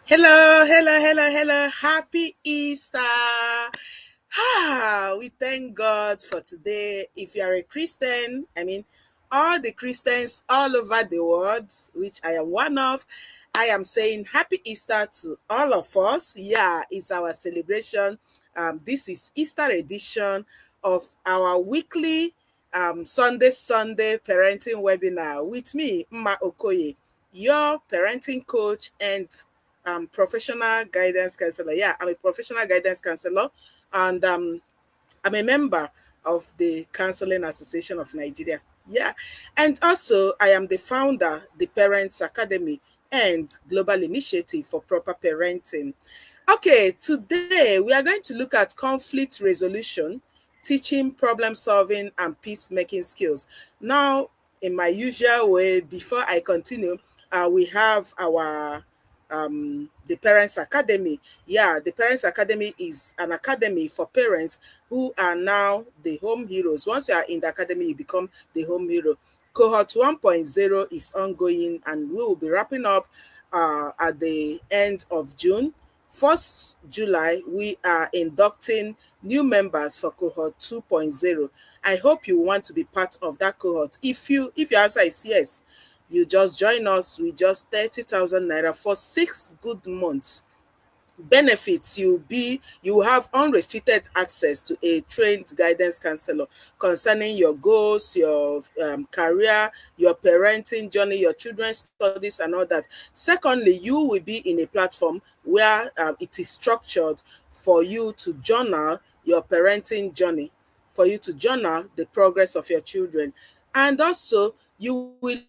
Hello, hello, hello, hello. Happy Easter. We thank God for today. If you are a Christian, all the Christians all over the world, which I am one of, I am saying Happy Easter to all of us. Yeah, it's our celebration. This is Easter edition of our weekly Sunday parenting webinar with me, Mma Okoye, your parenting coach and professional guidance counselor. Yeah, I'm a professional guidance counselor, and I'm a member of the Counseling Association of Nigeria. Yeah, and also I am the founder, the Parents Academy, and Global Initiative for Proper Parenting. Okay, today we are going to look at conflict resolution, teaching problem solving, and peacemaking skills. Now, in my usual way, before I continue, we have our the Parents Academy. Yeah, the Parents Academy is an academy for parents who are now the home heroes. Once you are in the academy, you become the home hero. Cohort 1.0 is ongoing, and we will be wrapping up at the end of June. 1st July, we are inducting new members for cohort 2.0. I hope you want to be part of that cohort. If your answer is yes, you just join us with just 30,000 naira for 6 good months. Benefits: you have unrestricted access to a trained guidance counselor concerning your goals, your career, your parenting journey, your children's studies, and all that. Secondly, you will be in a platform where it is structured for you to journal your parenting journey, for you to journal the progress of your children, and also you will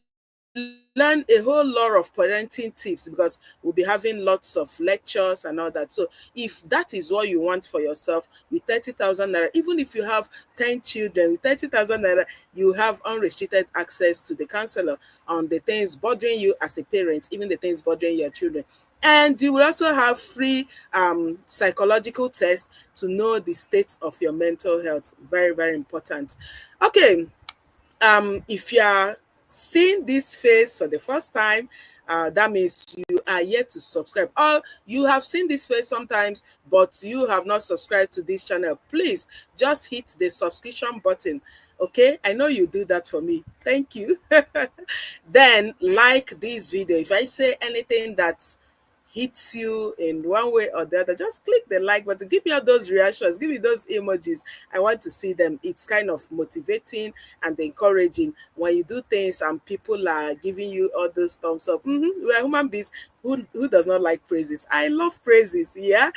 learn a whole lot of parenting tips, because we'll be having lots of lectures and all that. So if that is what you want for yourself, with 30,000 naira, even if you have 10 children, with 30,000 naira, you have unrestricted access to the counselor on the things bothering you as a parent, even the things bothering your children. And you will also have free psychological tests to know the state of your mental health. Very, very important. Okay, if you are seeing this face for the first time, that means you are yet to subscribe, or you have seen this face sometimes but you have not subscribed to this channel. Please just hit the subscription button. Okay, I know you do that for me. Thank you. Then like this video. If I say anything that hits you in one way or the other, just click the like button. Give me all those reactions, give me those emojis. I want to see them. It's kind of motivating and encouraging when you do things and people are giving you all those thumbs up. We are human beings. Who does not like praises? I love praises. Yeah.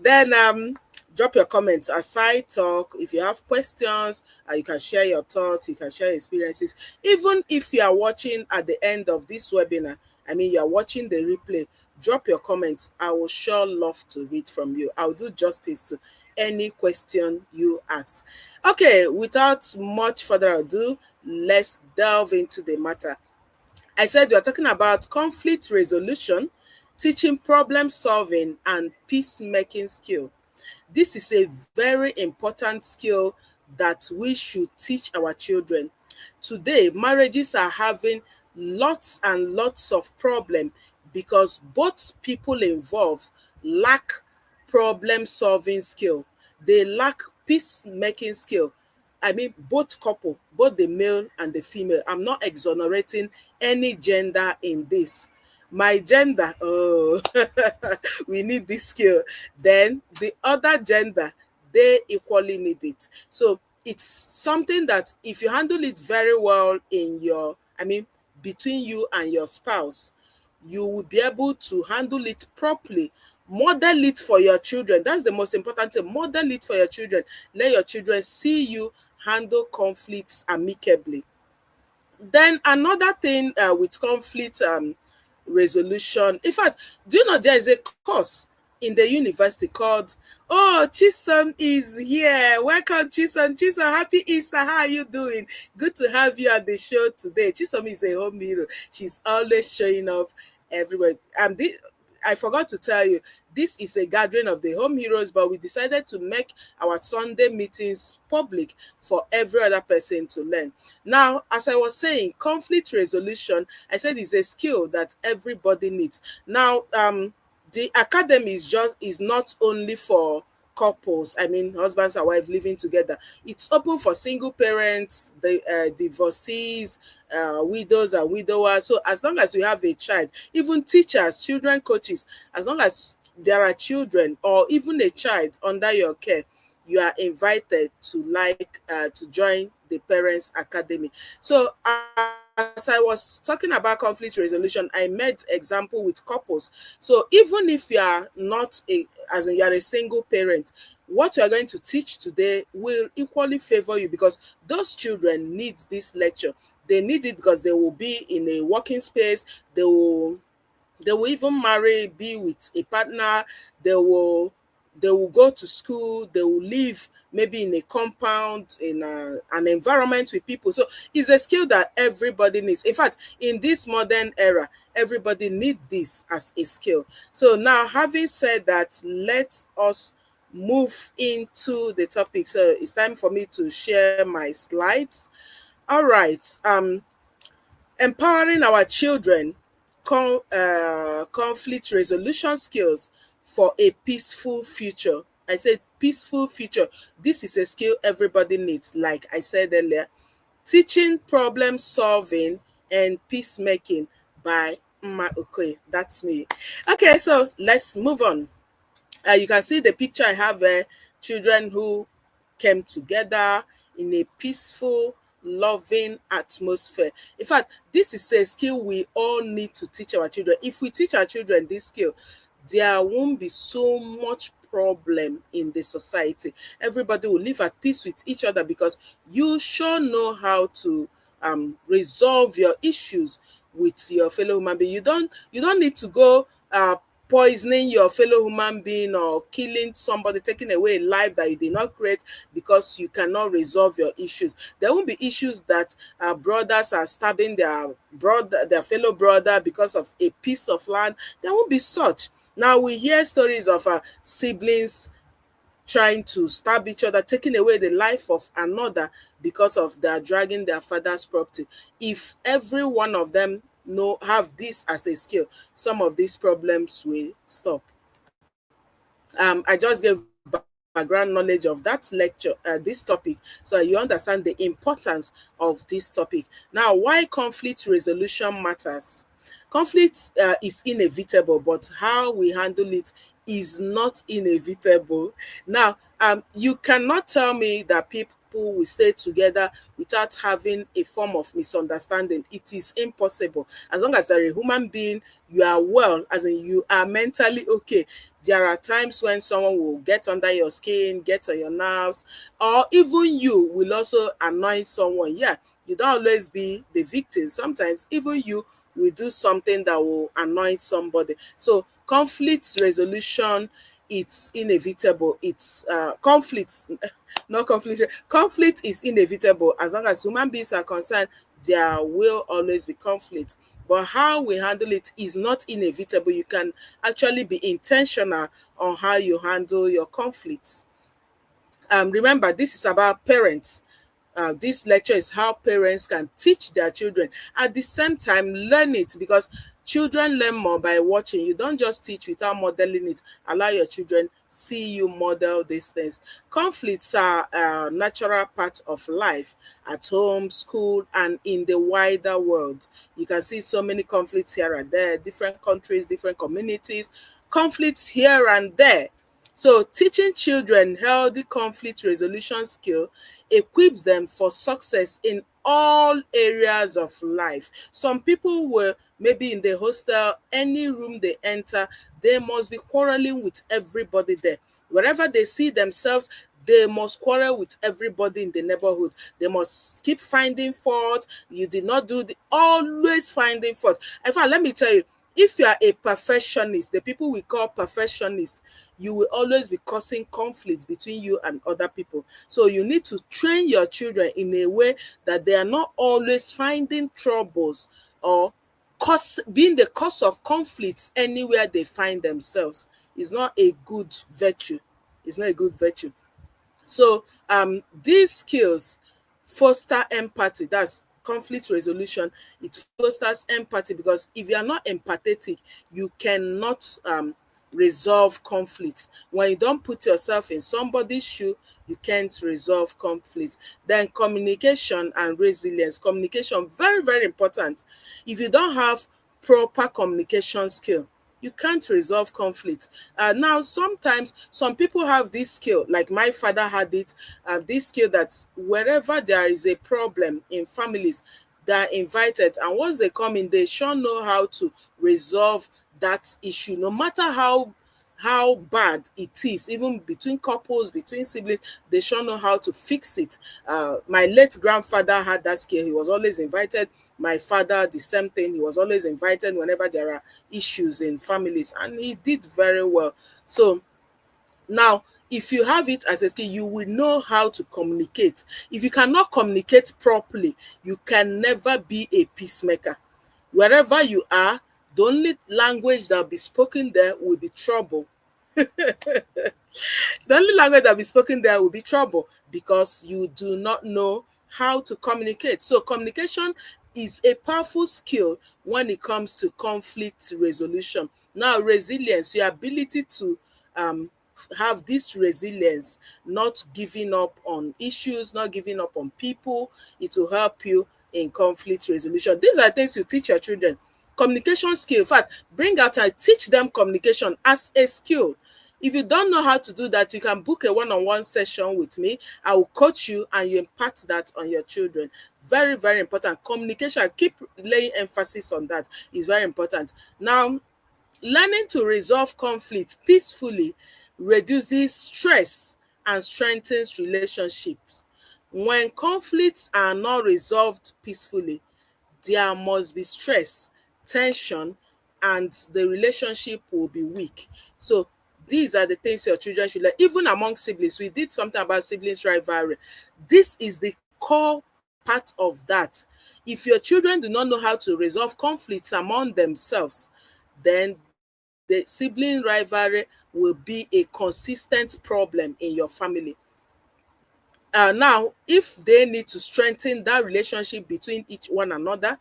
Then drop your comments as I talk. If you have questions, you can share your thoughts, you can share your experiences. Even if you are watching at the end of this webinar, you are watching the replay, drop your comments. I will sure love to read from you. I'll do justice to any question you ask. Okay, without much further ado, let's delve into the matter. I said we are talking about conflict resolution, teaching problem solving, and peacemaking skill. This is a very important skill that we should teach our children. Today, marriages are having lots and lots of problems because both people involved lack problem solving skill. They lack peacemaking skill. Both couple, both the male and the female. I'm not exonerating any gender in this. My gender, oh, we need this skill. Then the other gender, they equally need it. So it's something that if you handle it very well in your, between you and your spouse, you will be able to handle it properly. Model it for your children. That's the most important thing. Model it for your children. Let your children see you handle conflicts amicably. Then another thing with conflict resolution. In fact, do you know there is a course in the university called, oh, Chisom is here. Welcome, Chisom. Chisom, happy Easter. How are you doing? Good to have you at the show today. Chisom is a home hero. She's always showing up everywhere. I forgot to tell you, this is a gathering of the home heroes, but we decided to make our Sunday meetings public for every other person to learn. Now, as I was saying, conflict resolution, I said, is a skill that everybody needs. Now, The academy is not only for couples, I mean husbands and wives living together. It's open for single parents, the divorcees, widows and widowers. So as long as you have a child, even teachers, children coaches, as long as there are children or even a child under your care, you are invited to to join the parents academy. So as I was talking about conflict resolution, I made example with couples. So even if you are not a, as in you are a single parent, what you are going to teach today will equally favor you, because those children need this lecture. They need it because they will be in a working space. They will even marry, be with a partner. They will go to school. They will live maybe in a compound, in an environment with people. So it's a skill that everybody needs. In fact, in this modern era, everybody need this as a skill. So now, having said that, let us move into the topic. So it's time for me to share my slides. All right. Empowering our children, conflict resolution skills for a peaceful future. I said peaceful future. This is a skill everybody needs, like I said earlier. Teaching problem solving and peacemaking by Mma Okoye. That's me. Okay, so let's move on. You can see the picture I have there. Children who came together in a peaceful, loving atmosphere. In fact, this is a skill we all need to teach our children. If we teach our children this skill, there won't be so much problem in the society. Everybody will live at peace with each other, because you sure know how to resolve your issues with your fellow human being. You don't need to go poisoning your fellow human being or killing somebody, taking away a life that you did not create, because you cannot resolve your issues. There won't be issues that brothers are stabbing their fellow brother because of a piece of land. There won't be such. Now we hear stories of siblings trying to stab each other, taking away the life of another because of their dragging their father's property. If every one of them have this as a skill, some of these problems will stop. I just gave background knowledge of that lecture, this topic, so you understand the importance of this topic. Now, why conflict resolution matters. Conflict is inevitable, but how we handle it is not inevitable. Now, you cannot tell me that people will stay together without having a form of misunderstanding. It is impossible. As long as you're a human being, you are well, as in you are mentally okay. There are times when someone will get under your skin, get on your nerves, or even you will also annoy someone. Yeah, you don't always be the victim. Sometimes even you will do something that will annoy somebody. So conflict resolution, it's inevitable. It's conflict, not conflict. Conflict is inevitable. As long as human beings are concerned, there will always be conflict. But how we handle it is not inevitable. You can actually be intentional on how you handle your conflicts. Remember, this is about parents. This lecture is how parents can teach their children. At the same time, learn it, because children learn more by watching. You don't just teach without modeling it. Allow your children see you model these things. Conflicts are a natural part of life at home, school, and in the wider world. You can see so many conflicts here and there, different countries, different communities, conflicts here and there. So teaching children healthy conflict resolution skill equips them for success in all areas of life. Some people were maybe in the hostel, any room they enter, they must be quarreling with everybody there. Wherever they see themselves, they must quarrel with everybody in the neighborhood. They must keep finding fault. You did not do the always finding fault. In fact, let me tell you, if you are a perfectionist, the people we call perfectionists, you will always be causing conflicts between you and other people. So you need to train your children in a way that they are not always finding troubles or being the cause of conflicts anywhere they find themselves. It's not a good virtue. It's not a good virtue. So these skills foster empathy. That's conflict resolution. It fosters empathy, because if you are not empathetic, you cannot resolve conflict. When you don't put yourself in somebody's shoe, you can't resolve conflict. Then communication and resilience. Communication, very, very important. If you don't have proper communication skill, you can't resolve conflict. Now, sometimes some people have this skill, like my father had it, this skill that wherever there is a problem in families, they're invited, and once they come in, they sure know how to resolve that issue, no matter how bad it is, even between couples, between siblings, they sure know how to fix it. My late grandfather had that skill. He was always invited. My father, the same thing. He was always invited whenever there are issues in families, and he did very well. So now, if you have it as a skill, you will know how to communicate. If you cannot communicate properly, you can never be a peacemaker. Wherever you are, the only language that will be spoken there will be trouble. The only language that will be spoken there will be trouble, because you do not know how to communicate. So communication is a powerful skill when it comes to conflict resolution. Now, resilience, your ability to um, have this resilience, not giving up on issues, not giving up on people, it will help you in conflict resolution. These are things you teach your children. Communication skill. In fact, bring out and teach them communication as a skill. If you don't know how to do that, you can book a one-on-one session with me. I will coach you and you impart that on your children. Very, very important. Communication, I keep laying emphasis on that. Is very important. Now, learning to resolve conflict peacefully reduces stress and strengthens relationships. When conflicts are not resolved peacefully, there must be stress, tension, and the relationship will be weak. So these are the things your children should learn. Even among siblings, we did something about siblings rivalry. This is the core part of that. If your children do not know how to resolve conflicts among themselves, then the sibling rivalry will be a consistent problem in your family. Now, if they need to strengthen that relationship between each one another,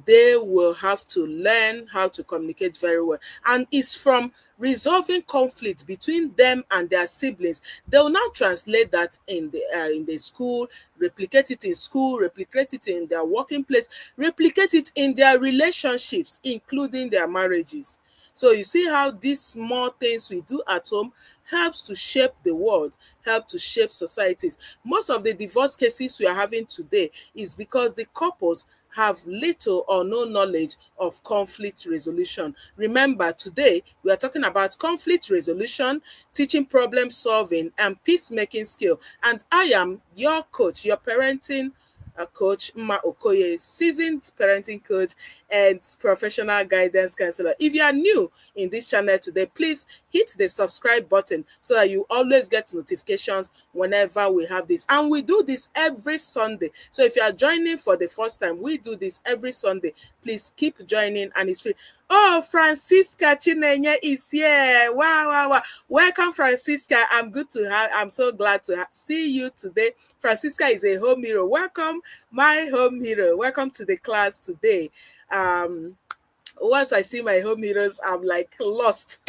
they will have to learn how to communicate very well. And it's from resolving conflicts between them and their siblings. They will now translate that in the school, replicate it in school, replicate it in their working place, replicate it in their relationships, including their marriages. So you see how these small things we do at home helps to shape the world, help to shape societies. Most of the divorce cases we are having today is because the couples have little or no knowledge of conflict resolution. Remember, today we are talking about conflict resolution, teaching problem solving, and peacemaking skill. And I am your coach, your parenting coach, Mma Okoye, seasoned parenting coach and professional guidance counselor. If you are new in this channel today, please hit the subscribe button so that you always get notifications whenever we have this. And we do this every Sunday. So if you are joining for the first time, we do this every Sunday. Please keep joining, and it's free. Oh, Francisca Chinenye is here. Wow, wow, wow. Welcome, Francisca. I'm so glad to see you today. Francisca is a home hero. Welcome, my home hero. Welcome to the class today. Once I see my home heroes, I'm like lost.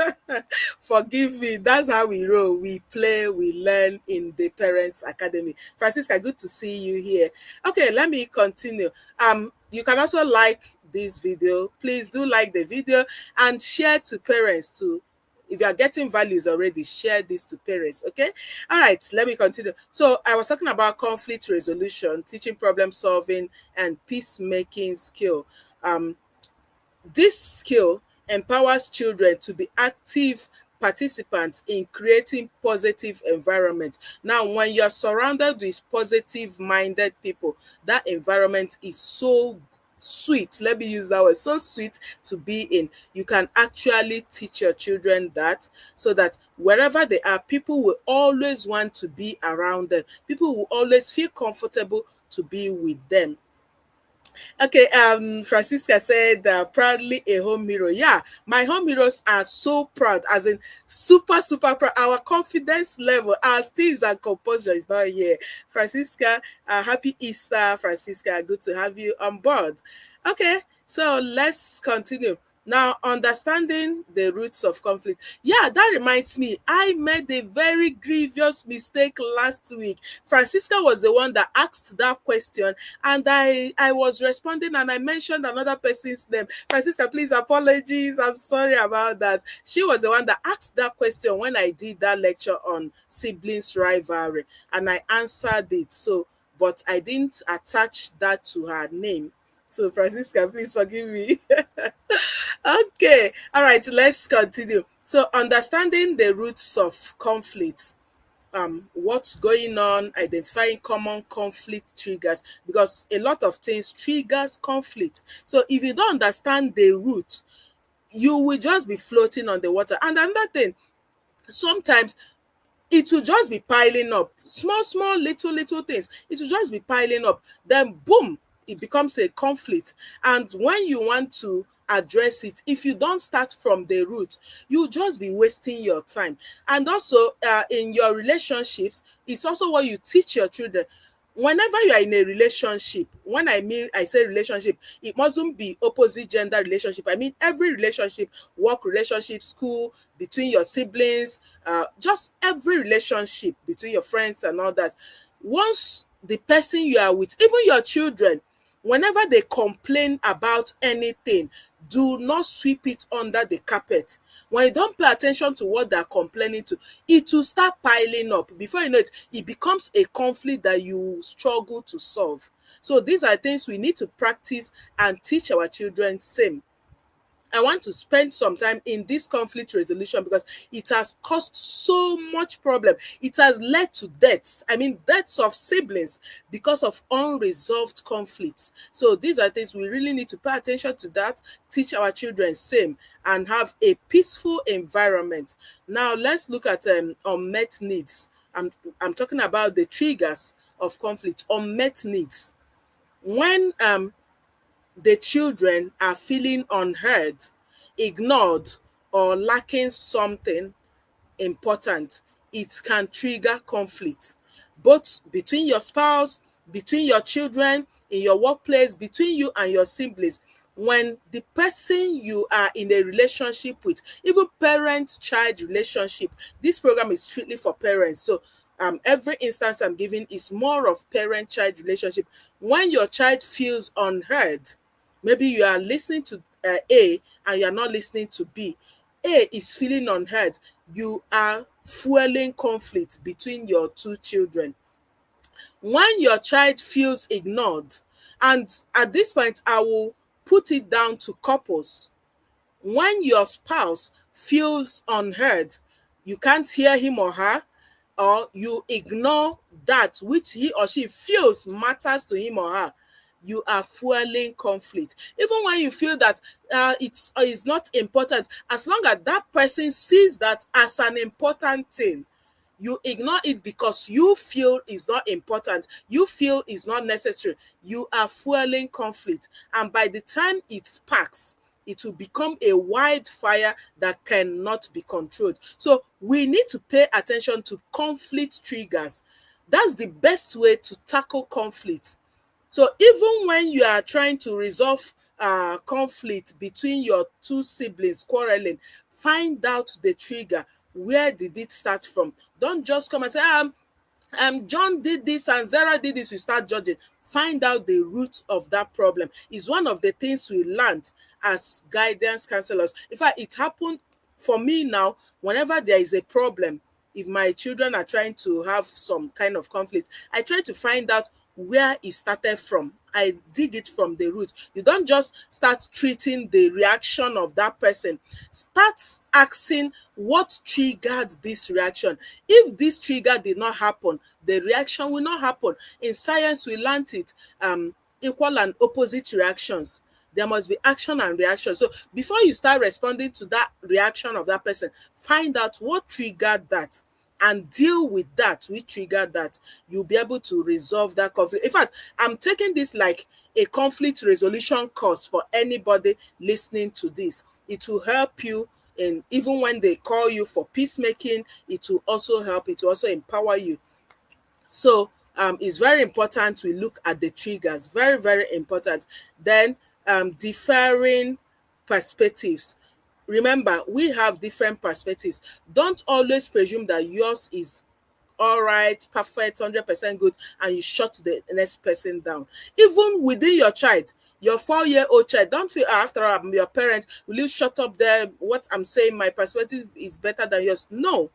Forgive me. That's how we roll. We play, we learn in the Parents Academy. Francisca, good to see you here. Okay, let me continue. You can also like this video. Please do like the video and share to parents too. If you are getting values already, share this to parents. Okay. All right. Let me continue. So I was talking about conflict resolution, teaching problem solving, and peacemaking skill. This skill empowers children to be active participants in creating positive environment. Now, when you are surrounded with positive minded people, that environment is so sweet. Let me use that word, so sweet to be in. You can actually teach your children that, so that wherever they are, people will always want to be around them. People will always feel comfortable to be with them. Okay, Francisca said, proudly a home hero. Yeah, my home heroes are so proud, as in super, super proud. Our confidence level, our steeze and composure is not here. Francisca, happy Easter, Francisca. Good to have you on board. Okay, so let's continue. Now, understanding the roots of conflict. Yeah, that reminds me, I made a very grievous mistake last week. Francisca was the one that asked that question, and I was responding, and I mentioned another person's name. Francisca, please apologies. I'm sorry about that. She was the one that asked that question when I did that lecture on siblings rivalry, and I answered it. So, but I didn't attach that to her name. So, Francisca, please forgive me. Okay, all right, let's continue. So, understanding the roots of conflict, what's going on, identifying common conflict triggers, because a lot of things triggers conflict. So, if you don't understand the root, you will just be floating on the water. And another thing, sometimes it will just be piling up, small small little things, it will just be piling up, then boom, it becomes a conflict. And when you want to address it, if you don't start from the root, you just be wasting your time. And also, in your relationships, it's also what you teach your children. Whenever you are in a relationship, when I say relationship, it mustn't be opposite gender relationship. I mean every relationship, work relationship, school, between your siblings, just every relationship between your friends and all that. Once the person you are with, even your children, whenever they complain about anything, do not sweep it under the carpet. When you don't pay attention to what they're complaining to, it will start piling up. Before you know it, it becomes a conflict that you struggle to solve. So these are things we need to practice and teach our children same. I want to spend some time in this conflict resolution because it has caused so much problem. It has led to deaths. I mean, deaths of siblings because of unresolved conflicts. So these are things we really need to pay attention to that, teach our children same, and have a peaceful environment. Now let's look at unmet needs. I'm talking about the triggers of conflict, unmet needs. When the children are feeling unheard, ignored, or lacking something important, it can trigger conflict, both between your spouse, between your children, in your workplace, between you and your siblings. When the person you are in a relationship with, even parent-child relationship, this program is strictly for parents. So every instance I'm giving is more of parent-child relationship. When your child feels unheard, maybe you are listening to A and you are not listening to B. A is feeling unheard. You are fueling conflict between your two children. When your child feels ignored, and at this point, I will put it down to couples. When your spouse feels unheard, you can't hear him or her, or you ignore that which he or she feels matters to him or her, you are fueling conflict. Even when you feel that it's not important, as long as that person sees that as an important thing, you ignore it because you feel is not important, you feel is not necessary, you are fueling conflict. And by the time it sparks, it will become a wildfire that cannot be controlled. So we need to pay attention to conflict triggers. That's the best way to tackle conflict. So even when you are trying to resolve conflict between your two siblings quarreling, find out the trigger. Where did it start from? Don't just come and say, John did this and Zara did this. You start judging. Find out the root of that problem. Is one of the things we learned as guidance counselors. In fact, it happened for me now. Whenever there is a problem, if my children are trying to have some kind of conflict, I try to find out where it started from. I dig it from the root. You don't just start treating the reaction of that person. Start asking what triggered this reaction. If this trigger did not happen, the reaction will not happen. In science, we learned it, equal and opposite reactions. There must be action and reaction. So before you start responding to that reaction of that person, find out what triggered that and deal with that which triggered that. You'll be able to resolve that conflict. In fact, I'm taking this like a conflict resolution course for anybody listening to this. It will help you, and even when they call you for peacemaking, it will also help, it will also empower you. So it's very important we look at the triggers. Very, very important. Then deferring perspectives. Remember, we have different perspectives. Don't always presume that yours is all right, perfect, 100% good, and you shut the next person down. Even within your child, your 4-year-old child, don't feel, "Ah, after all, I'm your parent, will you shut up there? What I'm saying, my perspective is better than yours." No,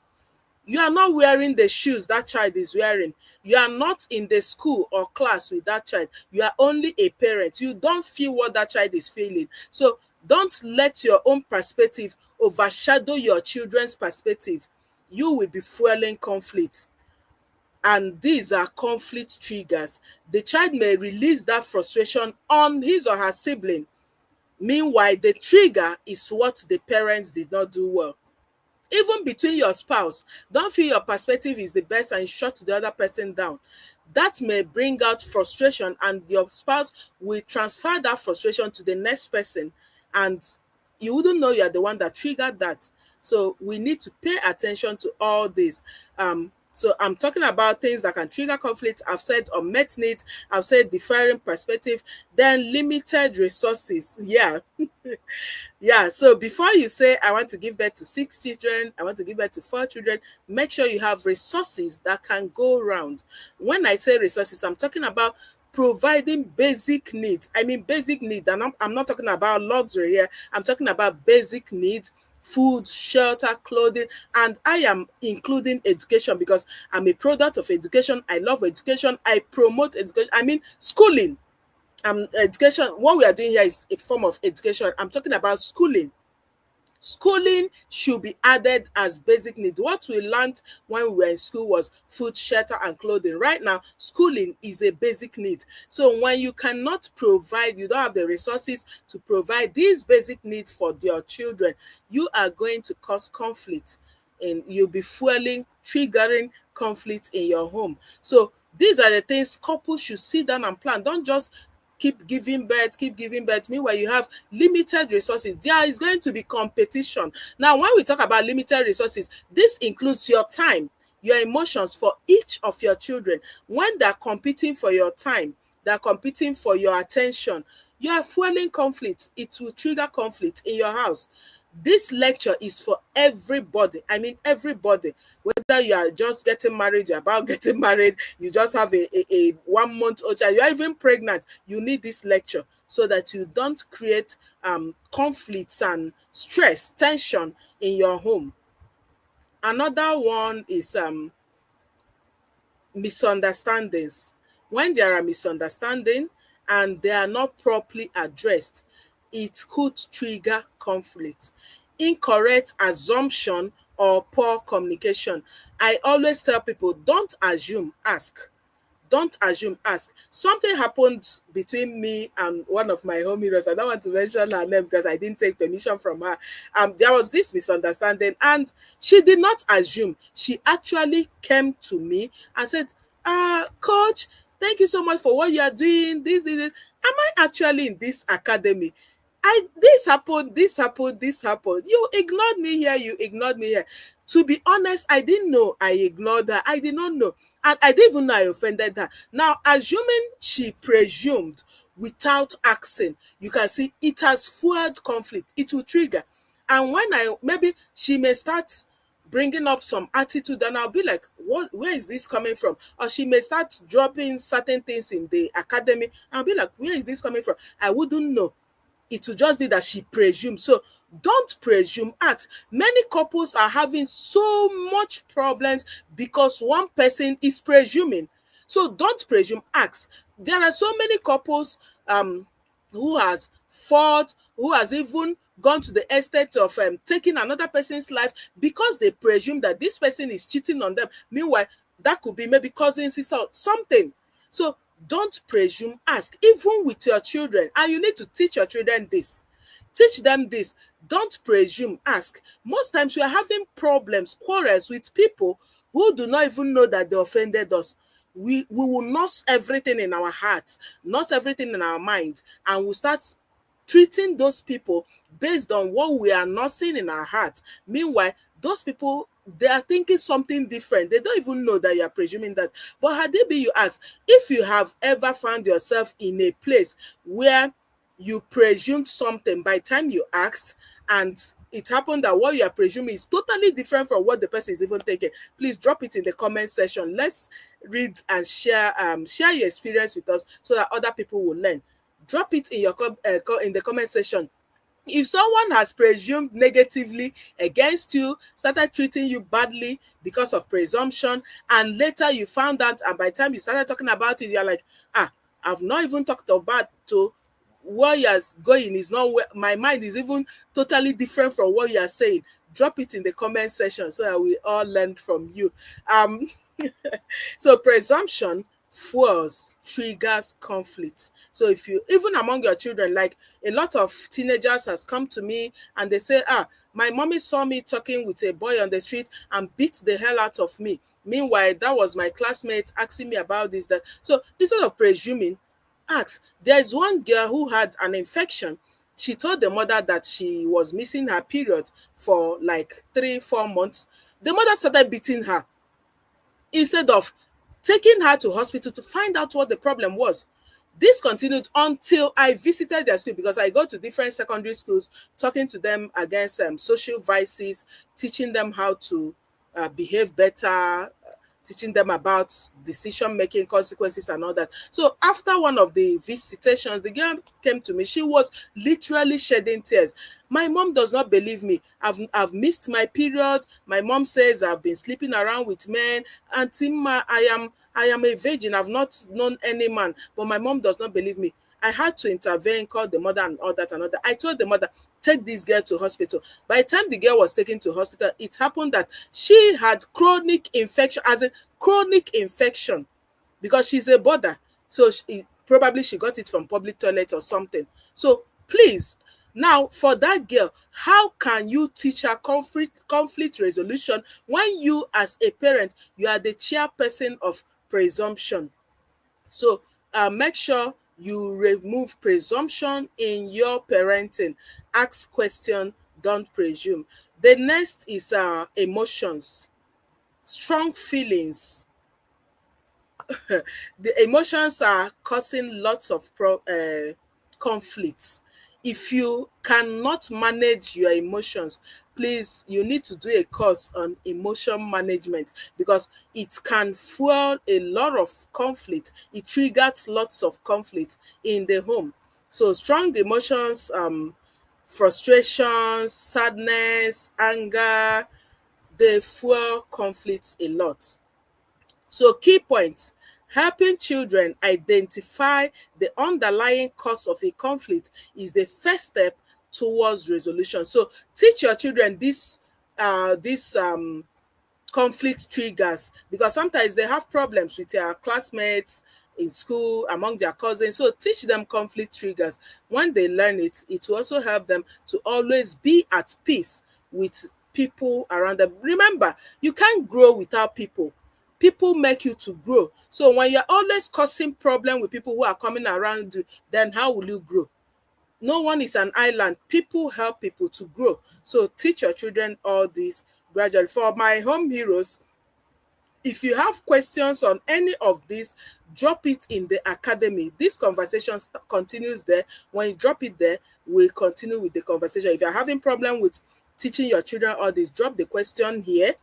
you are not wearing the shoes that child is wearing. You are not in the school or class with that child. You are only a parent. You don't feel what that child is feeling. So don't let your own perspective overshadow your children's perspective. You will be fueling conflict, and these are conflict triggers. The child may release that frustration on his or her sibling. Meanwhile, the trigger is what the parents did not do well. Even between your spouse, don't feel your perspective is the best and shut the other person down. That may bring out frustration, and your spouse will transfer that frustration to the next person, and you wouldn't know you're the one that triggered that. So we need to pay attention to all this. So I'm talking about things that can trigger conflict. I've said unmet needs, I've said differing perspective, then limited resources. Yeah. Yeah, so before you say, "I want to give birth to 6 children, I want to give birth to 4 children," make sure you have resources that can go around. When I say resources, I'm talking about providing basic needs. I mean, basic needs. And I'm not talking about luxury here. I'm talking about basic needs: food, shelter, clothing, and I am including education because I'm a product of education. I love education. I promote education. I mean, schooling. Education, what we are doing here is a form of education. I'm talking about schooling. Schooling should be added as basic need. What we learned when we were in school was food, shelter, and clothing. Right now, schooling is a basic need. So when you cannot provide, you don't have the resources to provide these basic needs for your children, you are going to cause conflict, and you'll be fueling, triggering conflict in your home. So these are the things couples should sit down and plan. Don't just keep giving birth. Meanwhile, you have limited resources. There is going to be competition. Now, when we talk about limited resources, this includes your time, your emotions for each of your children. When they're competing for your time, they're competing for your attention, you are fueling conflict. It will trigger conflict in your house. This lecture is for everybody. I mean, everybody. Whether you are just getting married, you're about getting married, you just have a 1 month old child, you're even pregnant, you need this lecture so that you don't create conflicts and stress, tension in your home. Another one is misunderstandings. When there are misunderstandings and they are not properly addressed, it could trigger conflict. Incorrect assumption or poor communication. I always tell people, don't assume, ask. Don't assume, ask. Something happened between me and one of my homies. I don't want to mention her name because I didn't take permission from her. There was this misunderstanding, and she did not assume. She actually came to me and said, Coach, thank you so much for what you are doing. This. Am I actually in this academy? This happened, this happened, this happened. You ignored me here, you ignored me here. To be honest, I didn't know I ignored her. I did not know. And I didn't even know I offended her. Now, assuming she presumed without asking, you can see it has fueled conflict. It will trigger. And when maybe she may start bringing up some attitude, and I'll be like, what, where is this coming from? Or she may start dropping certain things in the academy, and I'll be like, where is this coming from? I wouldn't know. It will just be that she presumes. So don't presume, ask. Many couples are having so much problems because one person is presuming. So don't presume, ask. There are so many couples who has fought, who has even gone to the extent of taking another person's life because they presume that this person is cheating on them. Meanwhile, that could be maybe cousin, sister, something. So don't presume, ask, even with your children. And you need to teach your children this. Teach them this. Don't presume, ask. Most times we are having problems, quarrels with people who do not even know that they offended us. We will nurse everything in our hearts, nurse everything in our mind, and we'll start treating those people based on what we are nursing in our heart. Meanwhile, those people, they are thinking something different. They don't even know that you are presuming that. But had it been, you ask, if you have ever found yourself in a place where you presumed something by the time you asked, and it happened that what you are presuming is totally different from what the person is even thinking, please drop it in the comment section. Let's read and share your experience with us so that other people will learn. Drop it in your in the comment section. If someone has presumed negatively against you, started treating you badly because of presumption, and later you found out, and by the time you started talking about it, you're like, ah, I've not even talked about to where you're going is not where my mind is even totally different from what you are saying. Drop it in the comment section so that we all learn from you. Um, so presumption fuels triggers conflict. So if you, even among your children, like a lot of teenagers has come to me and they say, ah, my mommy saw me talking with a boy on the street and beat the hell out of me. Meanwhile, that was my classmate asking me about this, that. So instead of presuming, ask. There's one girl who had an infection. She told the mother that she was missing her period for like 3 4 months. The mother started beating her instead of taking her to hospital to find out what the problem was. This continued until I visited their school, because I go to different secondary schools talking to them against social vices, teaching them how to behave better, teaching them about decision making consequences and all that. So after one of the visitations, the girl came to me. She was literally shedding tears. My mom does not believe me. I've missed my period. My mom says I've been sleeping around with men. Auntie Ma, I am a virgin. I've not known any man. But my mom does not believe me. I had to intervene, call the mother and all that and all that. I told the mother, take this girl to hospital. By the time the girl was taken to hospital, it happened that she had chronic infection, as in chronic infection, because she's a border. So probably she got it from public toilet or something. So please, now for that girl, how can you teach her conflict resolution when you as a parent, you are the chairperson of presumption? So make sure you remove presumption in your parenting. Ask question, don't presume. The next is emotions, strong feelings. The emotions are causing lots of conflicts. If you cannot manage your emotions, please, you need to do a course on emotion management, because it can fuel a lot of conflict. It triggers lots of conflict in the home. So strong emotions, frustration, sadness, anger, they fuel conflicts a lot. So key points: helping children identify the underlying cause of a conflict is the first step towards resolution. So teach your children this conflict triggers, because sometimes they have problems with their classmates in school, among their cousins. So teach them conflict triggers. When they learn it, it will also help them to always be at peace with people around them. Remember, you can't grow without people. People make you to grow. So when you're always causing problem with people who are coming around you, then how will you grow? No one is an island. People help people to grow. So teach your children all this gradually. For my home heroes, if you have questions on any of this, drop it in the academy. This conversation continues there. When you drop it there, we'll continue with the conversation. If you're having problem with teaching your children all this, drop the question here.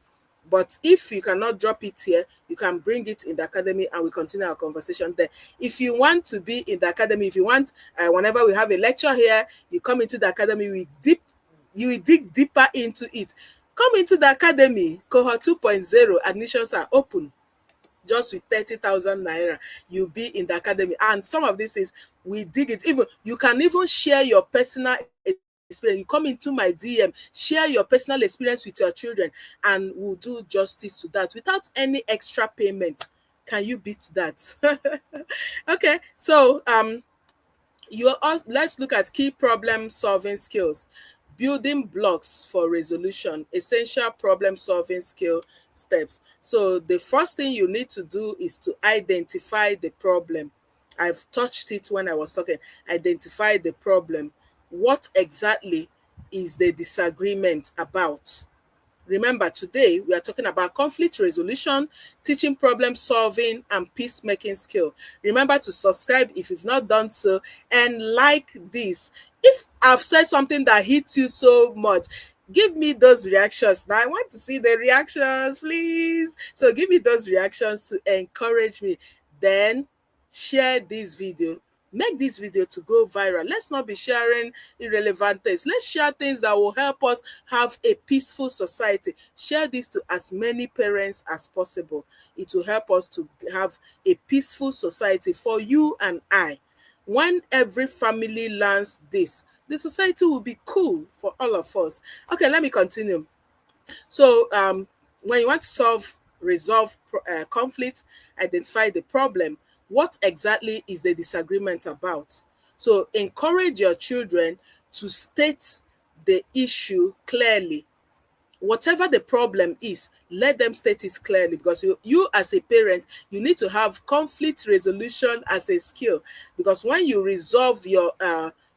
But if you cannot drop it here, you can bring it in the academy and we continue our conversation there. If you want to be in the academy, if you want, whenever we have a lecture here, you come into the academy, you will dig deeper into it. Come into the academy. Cohort 2.0 admissions are open. Just with 30,000 naira, you'll be in the academy. And some of these things, we dig it. Even you can even share your personal experience. You come into my DM, share your personal experience with your children, and we'll do justice to that without any extra payment. Can you beat that? Okay, so let's look at key problem solving skills. Building blocks for resolution, essential problem solving skill steps. So the first thing you need to do is to identify the problem. I've touched it when I was talking. Identify the problem. What exactly is the disagreement about? Remember, today we are talking about conflict resolution, teaching problem solving, and peacemaking skill. Remember to subscribe if you've not done so, and like this. If I've said something that hits you so much, give me those reactions. Now I want to see the reactions, please. So give me those reactions to encourage me. Then share this video. Make this video to go viral. Let's not be sharing irrelevant things. Let's share things that will help us have a peaceful society. Share this to as many parents as possible. It will help us to have a peaceful society for you and I. When every family learns this, the society will be cool for all of us. Okay, let me continue. So, when you want to resolve conflict, identify the problem. What exactly is the disagreement about? So, encourage your children to state the issue clearly. Whatever the problem is, let them state it clearly, because you as a parent, you need to have conflict resolution as a skill, because when you resolve your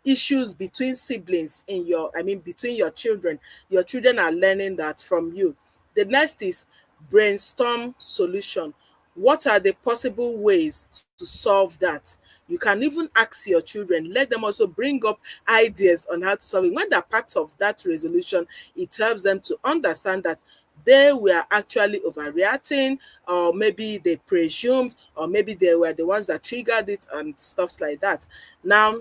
issues between siblings in your I mean between your children are learning that from you. The next is brainstorm solution. What are the possible ways to solve that? You can even ask your children, let them also bring up ideas on how to solve it. When they're part of that resolution, it helps them to understand that they were actually overreacting, or maybe they presumed, or maybe they were the ones that triggered it and stuff like that. Now,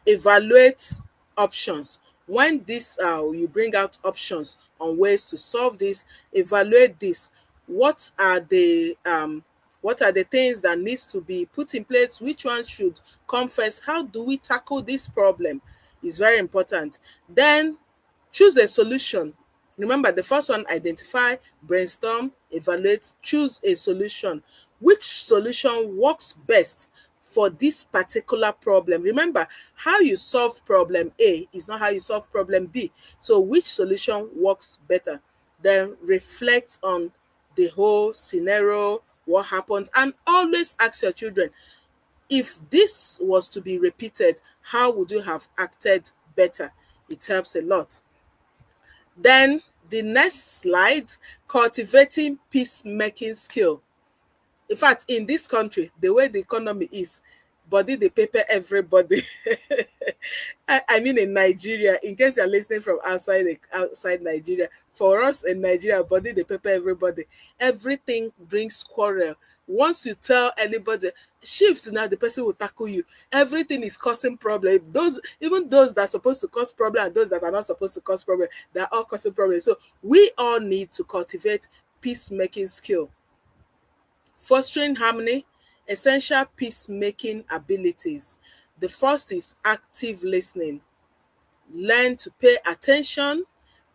evaluate options. When this you bring out options on ways to solve this, evaluate this. What are the things that needs to be put in place? Which one should come first? How do we tackle this problem? Is very important. Then choose a solution. Remember, the first one: identify, brainstorm, evaluate, choose a solution. Which solution works best for this particular problem? Remember, how you solve problem A is not how you solve problem B. So which solution works better? Then reflect on the whole scenario, what happened, and always ask your children, if this was to be repeated, how would you have acted better? It helps a lot. Then the next slide: cultivating peacemaking skill. In fact, in this country, the way the economy is, body dey pepper everybody. I mean, in Nigeria, in case you're listening from outside Nigeria, for us in Nigeria, body dey pepper everybody. Everything brings quarrel. Once you tell anybody shift, now the person will tackle you. Everything is causing problem. Even those that are supposed to cause problem and those that are not supposed to cause problem, they're all causing problem. So we all need to cultivate peacemaking skill. Fostering harmony, essential peacemaking abilities. The first is active listening. Learn to pay attention,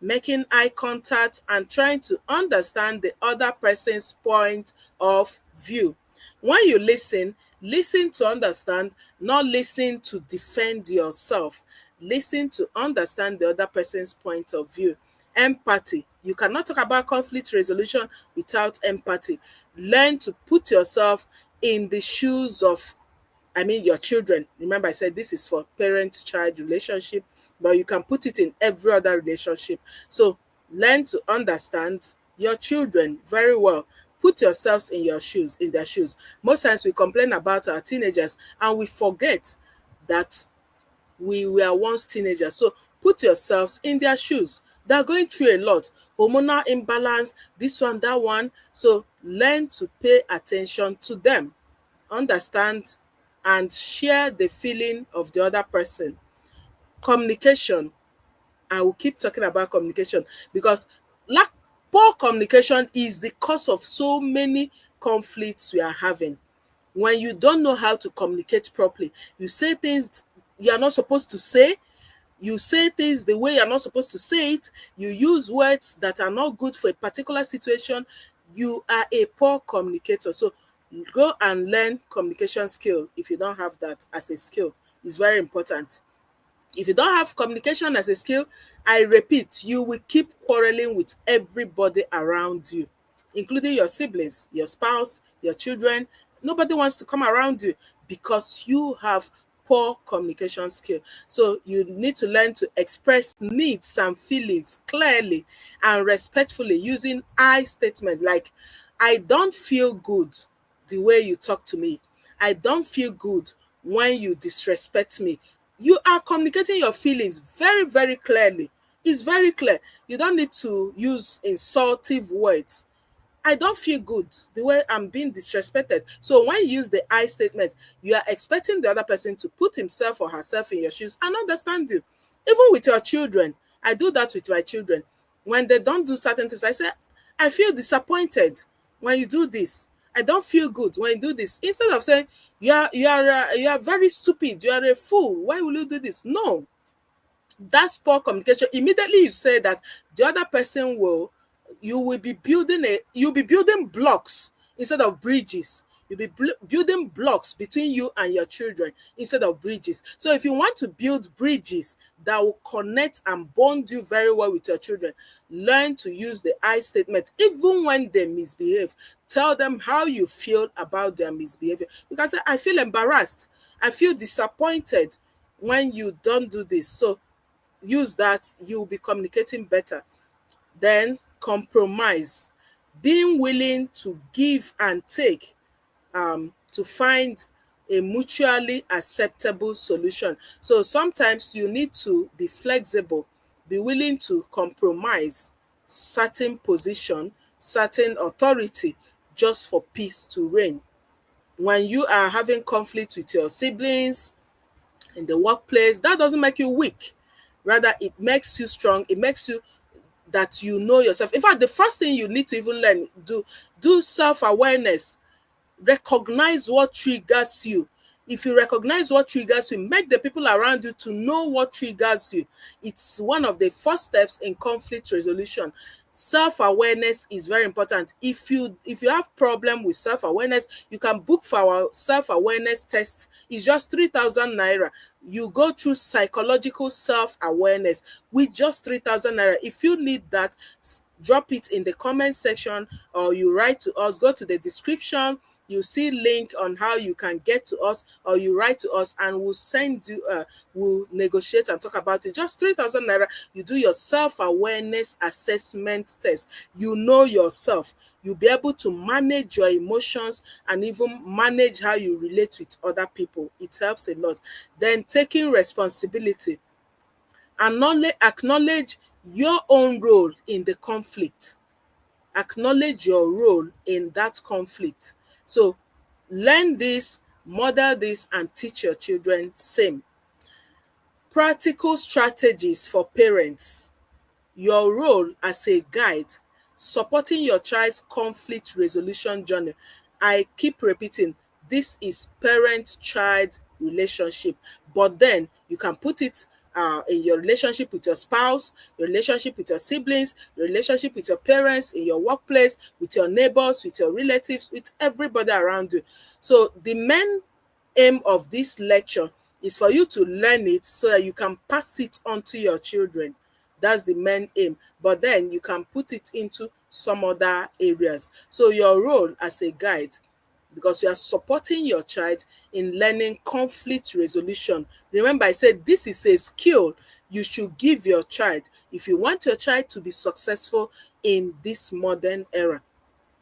making eye contact, and trying to understand the other person's point of view. When you listen, listen to understand, not listen to defend yourself. Listen to understand the other person's point of view. Empathy. You cannot talk about conflict resolution without empathy. Learn to put yourself in the shoes of your children. Remember, I said this is for parent-child relationship, but you can put it in every other relationship. So learn to understand your children very well. Put yourselves in their shoes. Most times we complain about our teenagers and we forget that we were once teenagers. So put yourselves in their shoes. They're going through a lot. Hormonal imbalance, this one, that one. So learn to pay attention to them. Understand and share the feeling of the other person. Communication. I will keep talking about communication because lack poor communication is the cause of so many conflicts we are having. When you don't know how to communicate properly, you say things you are not supposed to say, you say things the way you're not supposed to say it, you use words that are not good for a particular situation, you are a poor communicator. So go and learn communication skill if you don't have that as a skill. It's very important. If you don't have communication as a skill, I repeat, you will keep quarreling with everybody around you, including your siblings, your spouse, your children. Nobody wants to come around you because you have poor communication skill. So you need to learn to express needs and feelings clearly and respectfully using I statement like, I don't feel good the way you talk to me. I don't feel good when you disrespect me. You are communicating your feelings very, very clearly. It's very clear. You don't need to use insultive words. I don't feel good the way I'm being disrespected. So when you use the I statement, you are expecting the other person to put himself or herself in your shoes and understand you. Even with your children, I do that with my children. When they don't do certain things, I say, I feel disappointed when you do this. I don't feel good when you do this. Instead of saying, you are very stupid, you are a fool. Why will you do this? No, that's poor communication. Immediately you say that, the other person will, you'll be building blocks instead of bridges. You'll be building blocks between you and your children instead of bridges. So if you want to build bridges that will connect and bond you very well with your children, learn to use the I statement even when they misbehave. Tell them how you feel about their misbehavior. You can say, I feel embarrassed, I feel disappointed when you don't do this. So use that, you'll be communicating better. Then compromise, being willing to give and take, to find a mutually acceptable solution. So sometimes you need to be flexible, be willing to compromise certain position, certain authority, just for peace to reign. When you are having conflict with your siblings, in the workplace, that doesn't make you weak. Rather, it makes you strong. It makes you that you know yourself. In fact, the first thing you need to even learn, do self-awareness. Recognize what triggers you. If you recognize what triggers you, make the people around you to know what triggers you. It's one of the first steps in conflict resolution. Self-awareness is very important. If you have problem with self-awareness, you can book for our self-awareness test. It's just 3,000 naira. You go through psychological self-awareness with just 3,000 naira. If you need that, drop it in the comment section, or you write to us. Go to the description, you see link on how you can get to us, or you write to us and we'll send you, we'll negotiate and talk about it. Just 3,000 naira. You do your self-awareness assessment test. You know yourself. You'll be able to manage your emotions and even manage how you relate with other people. It helps a lot. Then taking responsibility, and acknowledge your own role in the conflict. Acknowledge your role in that conflict. So learn this, model this, and teach your children same. Practical strategies for parents. Your role as a guide, supporting your child's conflict resolution journey. I keep repeating, this is parent-child relationship, but then you can put it in your relationship with your spouse, your relationship with your siblings, your relationship with your parents, in your workplace, with your neighbors, with your relatives, with everybody around you. So the main aim of this lecture is for you to learn it so that you can pass it on to your children. That's the main aim. But then you can put it into some other areas. So your role as a guide, because you are supporting your child in learning conflict resolution. Remember, I said this is a skill you should give your child if you want your child to be successful in this modern era.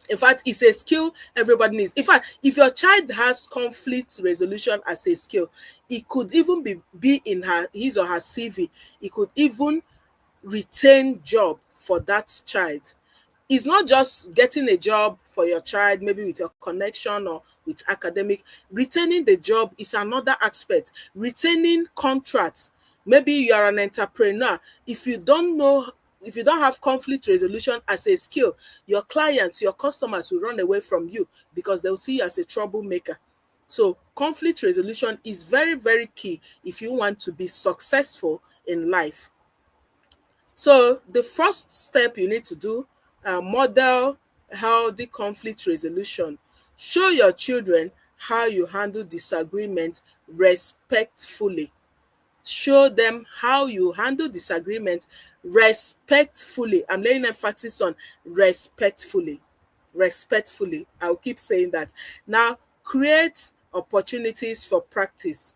In fact, it's a skill everybody needs. In fact, if your child has conflict resolution as a skill, it could even be in his or her CV. It could even retain job for that child. It's not just getting a job for your child, maybe with your connection or with academic. Retaining the job is another aspect. Retaining contracts. Maybe you are an entrepreneur. If you don't have conflict resolution as a skill, your clients, your customers will run away from you because they'll see you as a troublemaker. So conflict resolution is very, very key if you want to be successful in life. So the first step you need to do, model healthy conflict resolution. Show your children how you handle disagreement respectfully. Show them how you handle disagreement respectfully. I'm laying emphasis on respectfully. Respectfully. I'll keep saying that. Now, create opportunities for practice.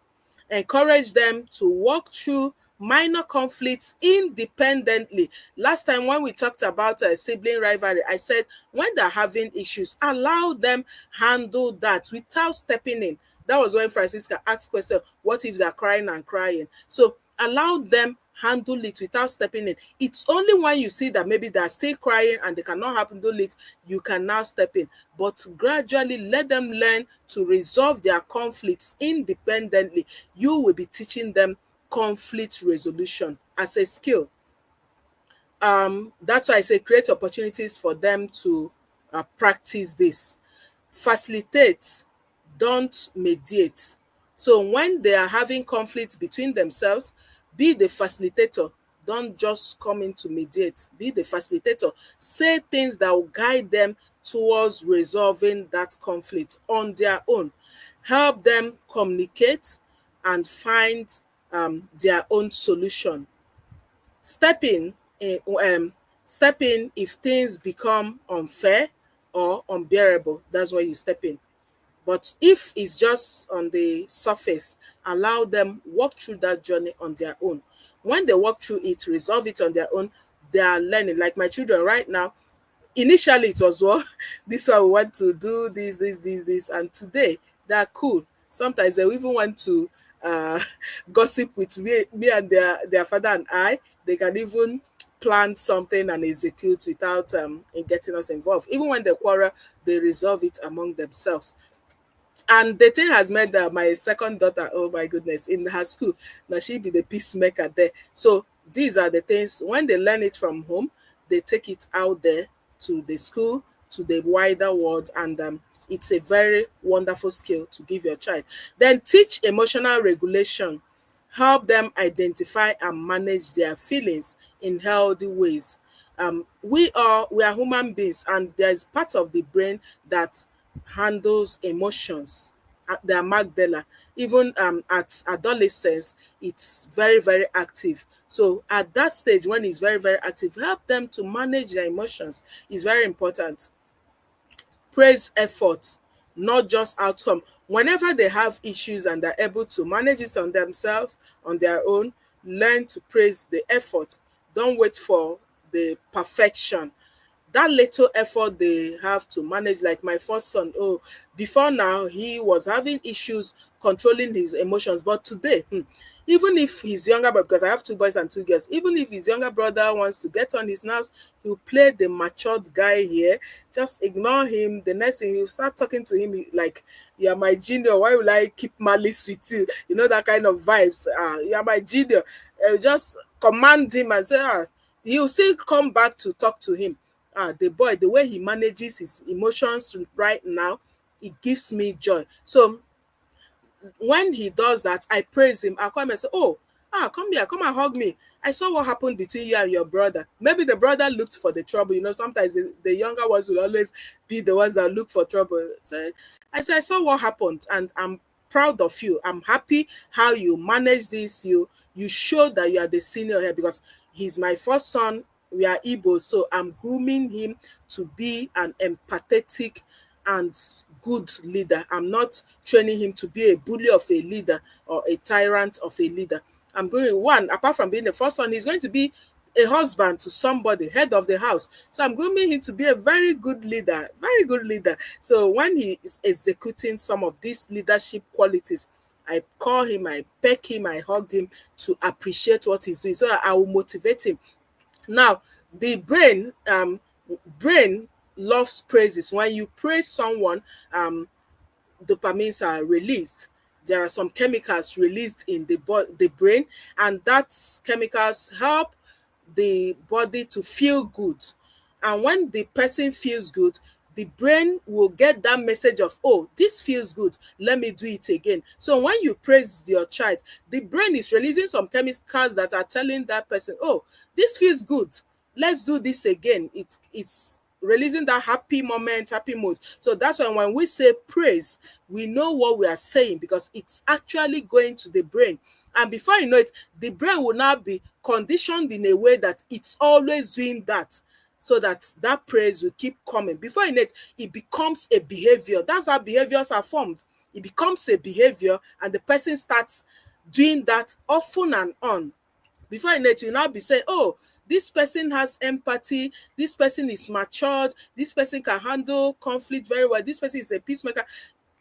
Encourage them to work through minor conflicts independently. Last time when we talked about sibling rivalry, I said when they're having issues, allow them handle that without stepping in. That was when Francisca asked question, what if they're crying and crying? So allow them handle it without stepping in. It's only when you see that maybe they're still crying and they cannot handle it, you can now step in. But gradually let them learn to resolve their conflicts independently. You will be teaching them conflict resolution as a skill. That's why I say create opportunities for them to practice this. Facilitate, don't mediate. So when they are having conflicts between themselves, be the facilitator. Don't just come in to mediate. Be the facilitator. Say things that will guide them towards resolving that conflict on their own. Help them communicate and find their own solution. Step in, step in if things become unfair or unbearable. That's why you step in. But if it's just on the surface, allow them walk through that journey on their own. When they walk through it, resolve it on their own, they are learning. Like my children right now, initially it was, well, this one we want to do this, and today they're cool. Sometimes they even want to uh gossip with me and their father and I. They can even plan something and execute without in getting us involved. Even when they quarrel, they resolve it among themselves. And the thing has made my second daughter, oh my goodness, in her school, now she be the peacemaker there. So these are the things, when they learn it from home, they take it out there to the school, to the wider world, and it's a very wonderful skill to give your child. Then teach emotional regulation. Help them identify and manage their feelings in healthy ways. We are human beings, and there's part of the brain that handles emotions. The amygdala, even at adolescence, it's very very active. So at that stage when it's very very active, help them to manage their emotions. Is very important. Praise effort, not just outcome. Whenever they have issues and they're able to manage it on themselves, on their own, learn to praise the effort. Don't wait for the perfection. That little effort they have to manage, like my first son, oh, before now he was having issues controlling his emotions, but today, even if his younger brother, because I have two boys and two girls, even if his younger brother wants to get on his nerves, he'll play the matured guy here, just ignore him. The next thing, he'll start talking to him like, you're my junior, why will I keep malice with you, that kind of vibes. You're my junior. Just command him and say, he'll still come back to talk to him. The boy, the way he manages his emotions right now, it gives me joy. So when he does that, I praise him. I'll come and say, oh, come here, come and hug me. I saw what happened between you and your brother. Maybe the brother looked for the trouble. Sometimes the younger ones will always be the ones that look for trouble. So I said, I saw what happened, and I'm proud of you. I'm happy how you manage this. You show that you are the senior here, because he's my first son. We are Igbo, so I'm grooming him to be an empathetic and good leader. I'm not training him to be a bully of a leader or a tyrant of a leader. I'm going, one, apart from being the first one, he's going to be a husband to somebody, head of the house. So I'm grooming him to be a very good leader, very good leader. So when he is executing some of these leadership qualities, I call him, I peck him, I hug him to appreciate what he's doing. So I will motivate him. Now, the brain loves praises. When you praise someone, dopamines are released. There are some chemicals released in the brain, and that chemicals help the body to feel good. And when the person feels good, the brain will get that message of, oh, this feels good, let me do it again. So when you praise your child, the brain is releasing some chemicals that are telling that person, oh, this feels good, let's do this again. It's releasing that happy moment, happy mood. So that's why when we say praise, we know what we are saying, because it's actually going to the brain. And before you know it, the brain will now be conditioned in a way that it's always doing that, so that that praise will keep coming. Before you know it, it becomes a behavior. That's how behaviors are formed. It becomes a behavior, and the person starts doing that often and on. Before you know it, you now be saying, oh, this person has empathy, this person is matured, this person can handle conflict very well, this person is a peacemaker.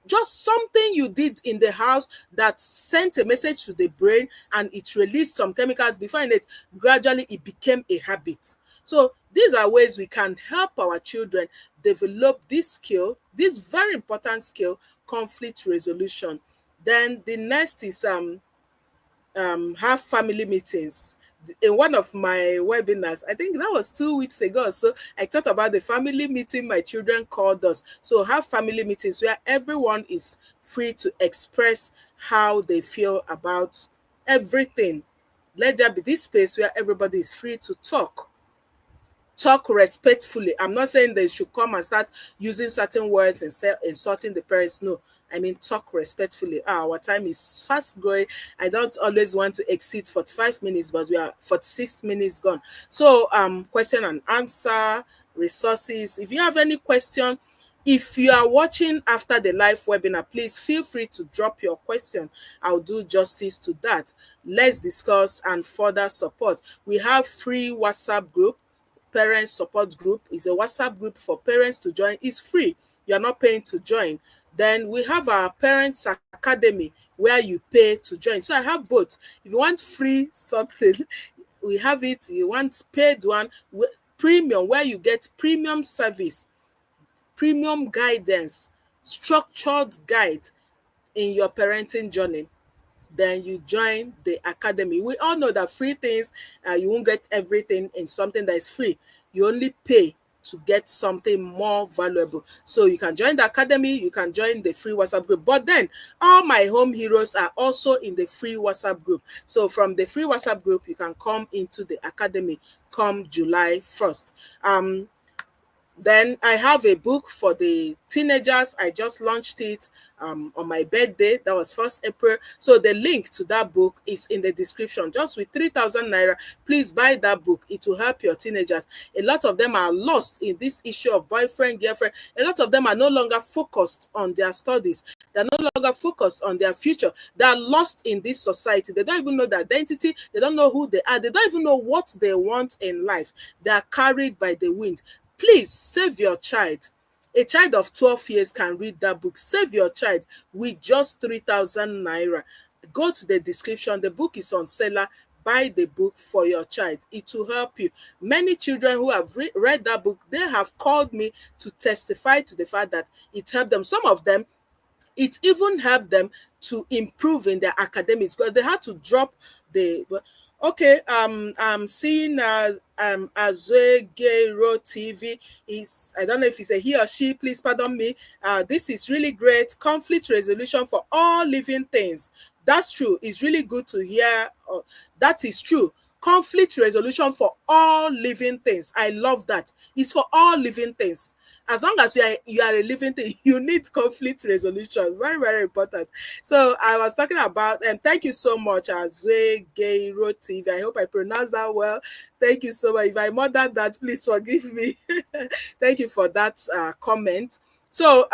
Just something you did in the house that sent a message to the brain and it released some chemicals. Before you know it, gradually it became a habit. So these are ways we can help our children develop this skill, this very important skill, conflict resolution. Then the next is have family meetings. In one of my webinars, I think that was 2 weeks ago, so I talked about the family meeting my children called us. So have family meetings where everyone is free to express how they feel about everything. Let there be this space where everybody is free to talk respectfully. I'm not saying they should come and start using certain words and insulting the parents. No, I mean talk respectfully. Our time is fast growing. I don't always want to exceed 45 minutes, but we are 46 minutes gone. So question and answer, resources. If you have any question, if you are watching after the live webinar, please feel free to drop your question. I'll do justice to that. Let's discuss and further support. We have free WhatsApp group. Parents support group is a WhatsApp group for parents to join. It's free. You are not paying to join. Then we have our Parents Academy where you pay to join. So I have both. If you want free something, we have it. You want paid one, premium, where you get premium service, premium guidance, structured guide in your parenting journey. Then you join the academy. We all know that free things, you won't get everything in something that is free. You only pay to get something more valuable. So you can join the academy, you can join the free WhatsApp group. But then all my home heroes are also in the free WhatsApp group. So from the free WhatsApp group, you can come into the academy come July 1st. Then I have a book for the teenagers. I just launched it on my birthday. That was 1st April. So the link to that book is in the description. Just with 3,000 naira, please buy that book. It will help your teenagers. A lot of them are lost in this issue of boyfriend, girlfriend. A lot of them are no longer focused on their studies. They're no longer focused on their future. They are lost in this society. They don't even know their identity. They don't know who they are. They don't even know what they want in life. They are carried by the wind. Please save your child. A child of 12 years can read that book. Save your child with just 3,000 naira. Go to the description. The book is on seller. Buy the book for your child. It will help you. Many children who have read that book, they have called me to testify to the fact that it helped them. Some of them, it even helped them to improve in their academics because they had to drop the. Okay, I'm seeing Azwegero TV. Is, I don't know if it's a he or she, please pardon me. This is really great. Conflict resolution for all living things. That's true. It's really good to hear. That is true. Conflict resolution for all living things. I love that. It's for all living things. As long as you are a living thing, you need conflict resolution. Very, very important. So I was talking about, and thank you so much, Azwe Geiro TV. I hope I pronounced that well. Thank you so much. If I murdered that, please forgive me. Thank you for that comment. So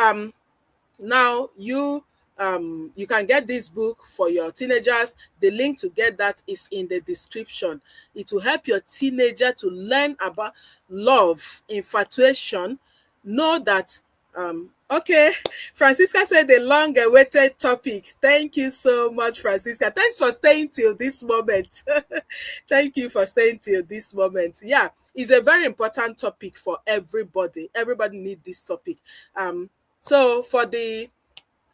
now you can get this book for your teenagers. The link to get that is in the description. It will help your teenager to learn about love, infatuation, know that okay, Francisca said the long awaited topic. Thank you so much, Francisca. Thanks for staying till this moment. Thank you for staying till this moment. Yeah, it's a very important topic for everybody. Everybody needs this topic. So for the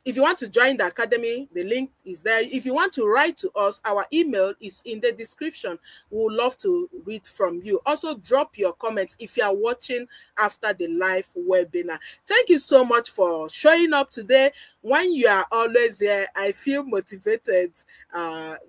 if you want to join the academy, the link is there. If you want to write to us, our email is in the description. We would love to read from you. Also, drop your comments if you are watching after the live webinar. Thank you so much for showing up today. When you are always here, I feel motivated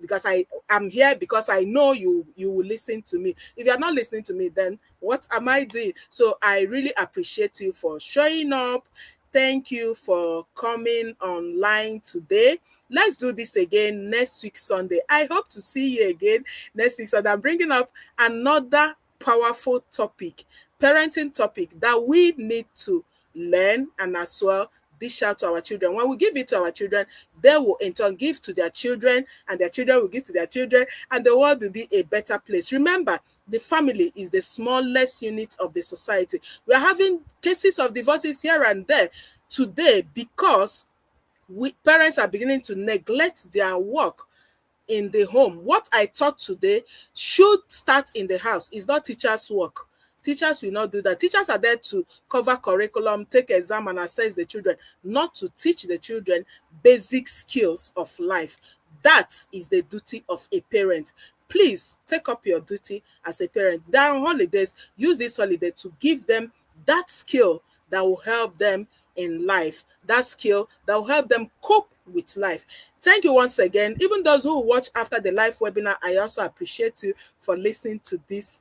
because I'm here because I know you will listen to me. If you are not listening to me, then what am I doing? So I really appreciate you for showing up. Thank you for coming online today. Let's do this again next week, Sunday. I hope to see you again next week. So I'm bringing up another powerful topic, parenting topic that we need to learn and as well dish out to our children. When we give it to our children, they will in turn give to their children, and their children will give to their children, and the world will be a better place. Remember, the family is the smallest unit of the society. We are having cases of divorces here and there today because parents are beginning to neglect their work in the home. What I taught today should start in the house. It's not teachers' work. Teachers will not do that. Teachers are there to cover curriculum, take exam, and assess the children, not to teach the children basic skills of life. That is the duty of a parent. Please take up your duty as a parent. Down holidays, use this holiday to give them that skill that will help them in life, that skill that will help them cope with life. Thank you once again. Even those who watch after the live webinar, I also appreciate you for listening to this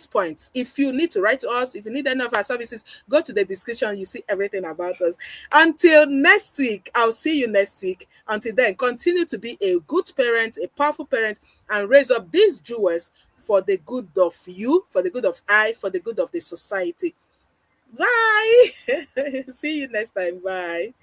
point. If you need to write to us, if you need any of our services, go to the description. You see everything about us. Until next week, I'll see you next week. Until then, continue to be a good parent, a powerful parent, and raise up these jewels for the good of you, for the good of I, for the good of the society. Bye. See you next time. Bye.